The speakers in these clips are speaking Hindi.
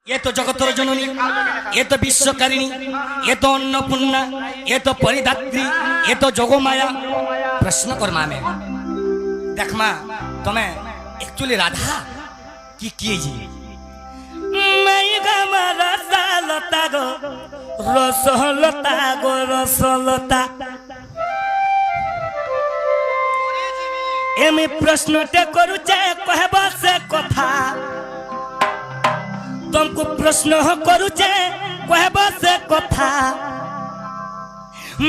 ये तो जगतर जननी, ये तो विश्वकारिणी, ये तो अन्नपूर्णा, ये तो परिदात्री, ये तो जोगमाया। प्रश्न कर माँ में देख माँ तुम्हें एक्चुअली राधा की किए जी रसलता गो रसलता गो रसलता एमी प्रश्न टे करुचे कहब से कथा तुमको प्रश्न करुचे कहब से कथा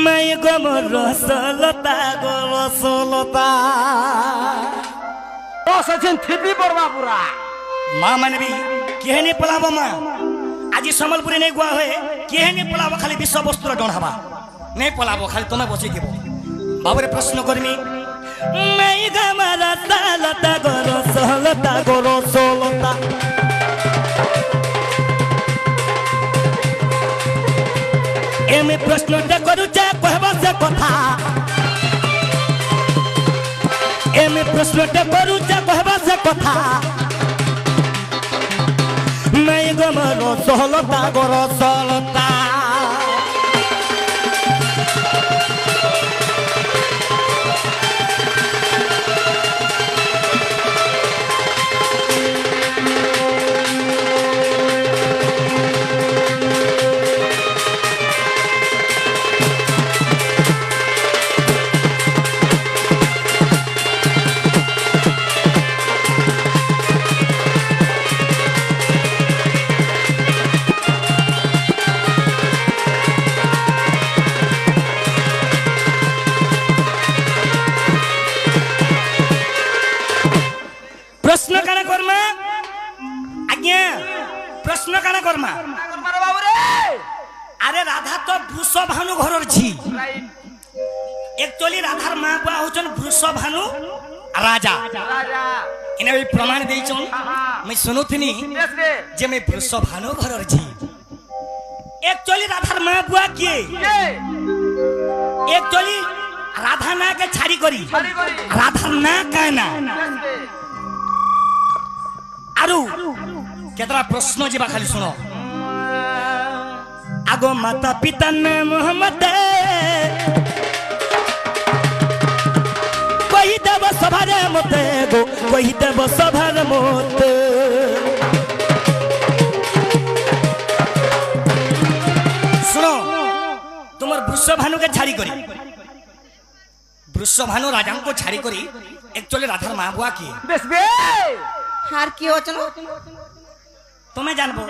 मैं गम रसलता गो रसलता सचिन थिपी पड़वा पूरा माँ मन भी किए नहीं पलाबो माँ आज सम्बलपुरी नहीं गुआ हुए किए नहीं पलाबो खाली विश्व वस्तु डन हवा नहीं पलाबो खाली तुम्हें बसी थी बाबरे प्रश्न करमी मैं गम रसलता गो रसलता गो रसलता एमे प्रश्न टे करुचे कहब से कथा एमे प्रश्न टे करुचे कहब से कथा मैं गम रसलता गो रसलता प्रश्न काना करमा आज्ञा प्रश्न काना करमा अरे राधा तो वृषभानु घरर झी एक्चुअली राधार माँ बुआ होचन वृषभानु राजा इने भी प्रमाण देइछन मैं सुनुथिनी जे मैं वृषभानु घरर झी एक्चुअली राधार माँ बुआ किए एक्चुअली राधा ना के छाड़ी करी राधार ना काना आरु केतरा प्रश्न जीवा खाली सुनो आगो माता पिता ने मोहम्मद कोई देव सभारे मते गो कोई देव सभारे मते सुनो तुम्हार वृषभानु के छाड़ी करी वृषभानु राजा को छाड़ी करी एक्चुअली राधार माँ बुआ की बेस बे हार की हो चलो तुम्हें जानबो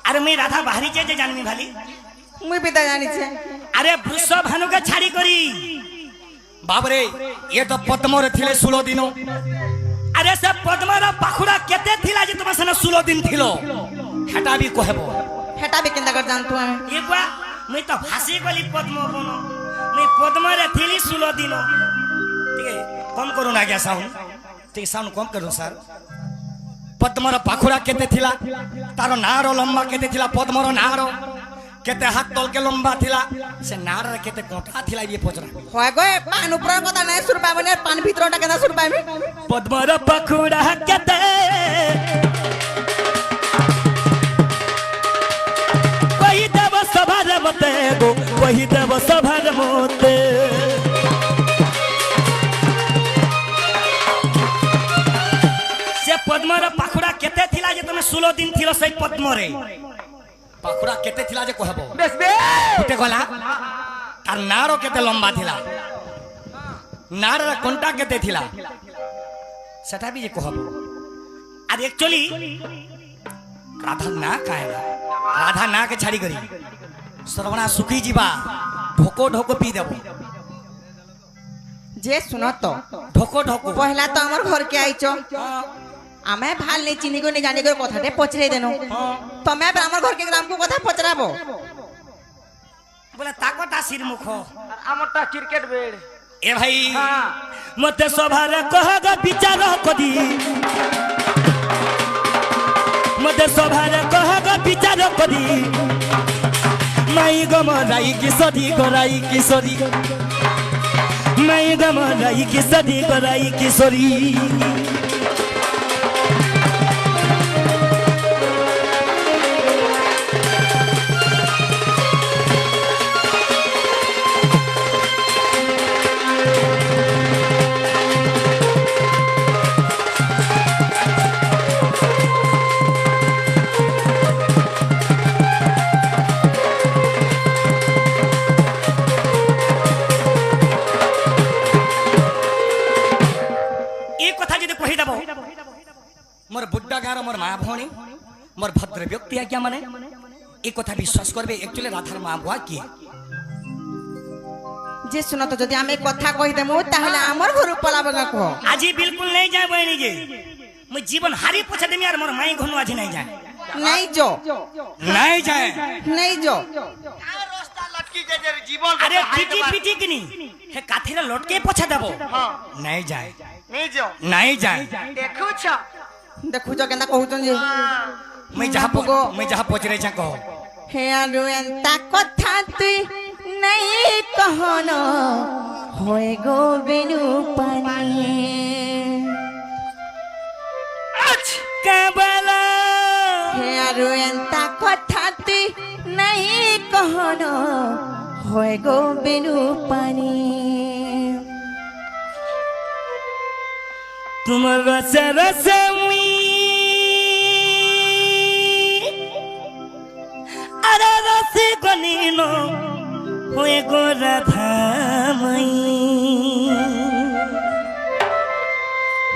अरे मैं राधा बाहरी जे जानमी भाली मुई भी तो जानी छे अरे वृषभानु के छाड़ी करी बाबरे ये तो पद्म रे थिले 16 दिनो अरे से पद्म रा पाखुड़ा केते थिला जे तुम सने 16 दिन थिलो हेटा भी कहबो हेटा भी केंदा कर जान तू हमें ये बा मैं तो भासी गली पद्म बनो मैं पद्म रे थिली 16 दिनो ठीक है कम करू ना क्या साउंड ठीक साउंड कम करू सर पद्मर पाखुड़ा केते थिला तारो नारो लंबा केते थिला पद्मर नारो केते हाथ तल के लंबा थिला से नार रे केते कोटा थिला ये पचरा होय गए पान ऊपर कथा नहीं सुर पाबने पान भीतरटा केना सुर पाबे पद्मर पाखुड़ा केते कोई देव सभार मते गो कोई देव सभार मते पद्मर पाखुड़ा केते थिला जे तमे 16 दिन थिलो सही पद्म रे पाखुड़ा केते थिला जे कहबो बेस बे उठे गला तार नारो केते लंबा थिला नार रा कोंटा केते थिला सेटा भी जे कहबो आर एक्चुअली राधा ना कायला राधा ना के छाड़ी करी सरवणा सुखी जीवा ढोको ढोको पी देबो जे सुनो तो ढोको ढोको पहला तो हमर घर के आइचो आमे भाल नहीं चिनी को नहीं जाने को कथा दे पचरे देनो तमे हमर घर के ग्राम को कथा पचराबो बोले ताकता सिर मुखो आमटा क्रिकेट बेड ए भाई मते सभार कहग विचार कदी मते सभार कहग विचार कदी माई गम राई किशोरी गोराई किशोरी मैं गम राई किशोरी गोराई किशोरी मोर बुड्ढा गार मोर माँ भौणी मोर भद्र व्यक्ति आज्ञा माने এই কথা বিশ্বাস করবে একচুয়ালি রাধার মা বুয়া কি যে শুনো তো যদি আমি কথা কই দেমু তাহলে আমার ঘর পলাবে না কো আজি বিলকুল নেই যায় বইনি যে মই জীবন হারি পছা দেমি আর মোর মাই ঘনু আজি নাই যায় নাই যো নাই যায় নাই যো রাস্তা লটকি যে যে জীবন আরে পিটি পিটি কিনি হে কাথিরা লটকে পছা দেব হ্যাঁ নাই যায় নেই যাও নাই যায় দেখুছ দেখুছ কেনা কহুছন যে মই যাহা পচরে যা কহ হে আরু এন্তা কথা তুই নাই কহন হয়ে গো বেনু পানি কাবালা হে আরু এন্তা কথা তুই নাই কহন হয়ে গো বেনু পানি তোমার রসে রসে মুই আরে রসে গনিনো হয়ে গো রাধা মাই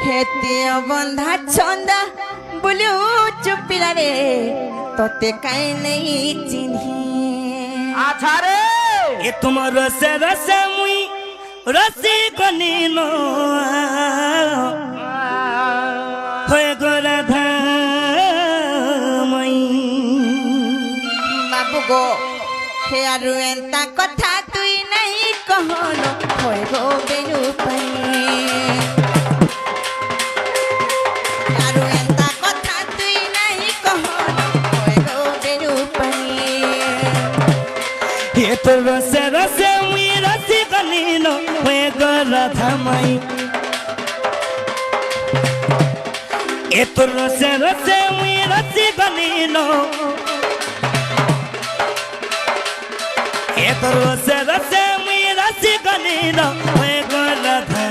হেতিও বন্ধা ছন্দা বলু চুপিলা রে তোতে কাই নাই চিনহি আচ্ছা রে এ তোমার রসে রসে মুই রসে গনিনো হয়ে গো রাধা মাই বাবু গো হে আরু এন্তা কথা তুই নাই কহন হয়ে গো বেনু পানি আরু এন্তা কথা তুই নাই কহন হয়ে গো বেনু পানি এ তো রসে রসে মুই রসে গনিনো হয়ে গো রাধা মাই এ তো রসে রসে মুই রসে গনিনো এ তো রসে রসে মুই রসে গনিনো হয়ে গো রাধা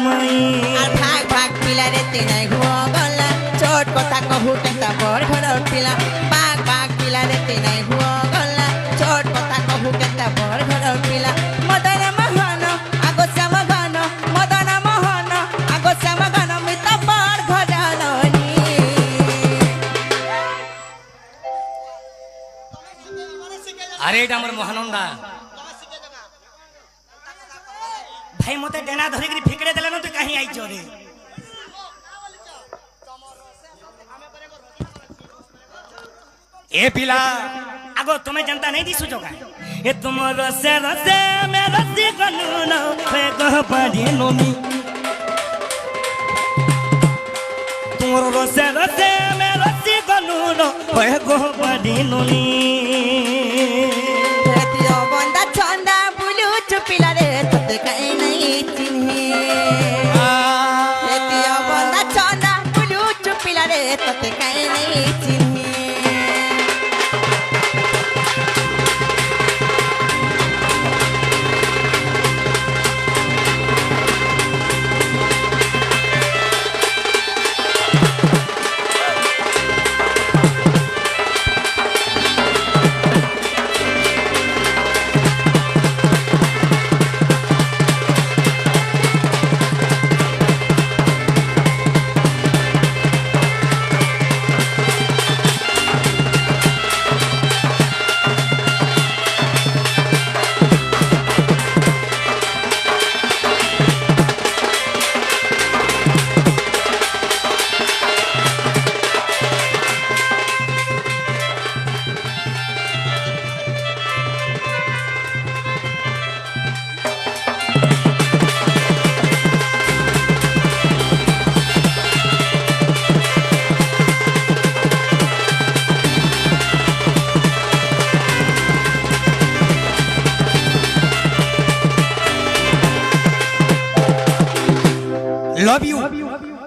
মাই আর ভাগ ভাগ পিলা রে তিনাই ঘুয়া গলা চোট কথা কহু কেতা বড় ঘর উঠিলা ভাগ ভাগ পিলা রে তিনাই ঘুয়া গলা চোট কথা কহু কেতা বড় ঘর উঠিলা মদন মোহন আগো শ্যাম ঘন মদন মোহন আগো শ্যাম ঘন মিত বড় ঘর লনি আরে এটা আমার মহানন্দা ভাই মতে ডেনা ধরি করে ফিকড়ে দেলে না তুই কাহি আইছ রে এ পিলা আগো তুমি জানতা নাই দিছু জগা এ তোমার রসে রসে মে রসি গনু না ফে গহ পাড়ি নমি তোমার রসে রসে মে রসি গনু না ফে গহ পাড়ি নমি হেতিও বন্ধা ছন্দা বুলু চুপিলা রে তোতে কাই নাই চিনহি হেতিও বন্ধা ছন্দা বুলু চুপিলা রে তোতে কাই নাই চিনহি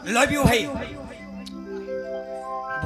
लव यू भाई